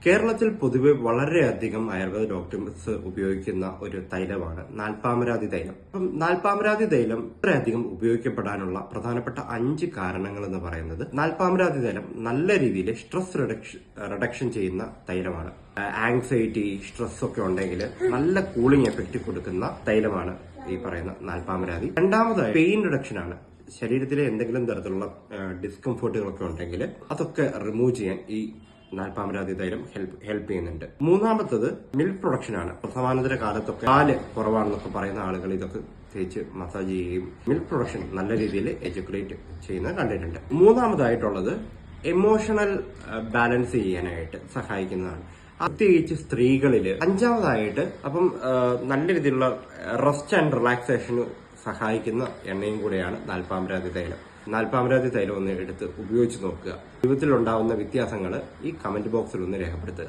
കേരളത്തിൽ പൊതുവെ വളരെയധികം ആയുർവേദ ഡോക്ടേഴ്സ് ഉപയോഗിക്കുന്ന ഒരു തൈലമാണ് നാൽപ്പാമരാതി തൈലം. അപ്പം നാൽപ്പാമരാതി തൈലം ഇത്രയധികം ഉപയോഗിക്കപ്പെടാനുള്ള പ്രധാനപ്പെട്ട 5 കാരണങ്ങൾ എന്ന് പറയുന്നത് നാൽപ്പാമരാതി തൈലം നല്ല രീതിയിൽ സ്ട്രെസ് റിഡക്ഷൻ ചെയ്യുന്ന തൈലമാണ്. ആങ്സൈറ്റി, സ്ട്രെസ് ഒക്കെ ഉണ്ടെങ്കിൽ നല്ല കൂളിംഗ് എഫക്റ്റ് കൊടുക്കുന്ന തൈലമാണ് ഈ പറയുന്ന നാൽപ്പാമരാതി. രണ്ടാമതായി പെയിൻ റിഡക്ഷൻ ആണ്. ശരീരത്തിലെ എന്തെങ്കിലും തരത്തിലുള്ള ഡിസ്കംഫർട്ടുകളൊക്കെ ഉണ്ടെങ്കിൽ അതൊക്കെ റിമൂവ് ചെയ്യാൻ ഈ നാൽപ്പാമരാതി തൈലം ഹെൽപ്പ് ചെയ്യുന്നുണ്ട്. മൂന്നാമത്തത് മിൽക്ക് പ്രൊഡക്ഷൻ ആണ്. പ്രസവാനന്തര കാലത്തൊക്കെ പാല് കുറവാണെന്നൊക്കെ പറയുന്ന ആളുകൾ ഇതൊക്കെ തേച്ച് മസാജ് ചെയ്യുകയും മിൽക്ക് പ്രൊഡക്ഷൻ നല്ല രീതിയിൽ എജുക്കുലേറ്റ് ചെയ്യുന്നത് കണ്ടിട്ടുണ്ട്. മൂന്നാമതായിട്ടുള്ളത് എമോഷണൽ ബാലൻസ് ചെയ്യാനായിട്ട് സഹായിക്കുന്നതാണ്, പ്രത്യേകിച്ച് സ്ത്രീകളില്. അഞ്ചാമതായിട്ട് അപ്പം നല്ല രീതിയിലുള്ള റെസ്റ്റ് ആൻഡ് റിലാക്സേഷന് സഹായിക്കുന്ന എണ്ണയും കൂടെയാണ് നാൽപ്പാമരാതി തൈലം. നാൽപ്പാമരാതി തൈലം ഒന്ന് എടുത്ത് ഉപയോഗിച്ച് നോക്കുക. ജീവിതത്തിൽ ഉണ്ടാവുന്ന വ്യത്യാസങ്ങൾ ഈ കമന്റ് ബോക്സിൽ ഒന്ന് രേഖപ്പെടുത്തുക.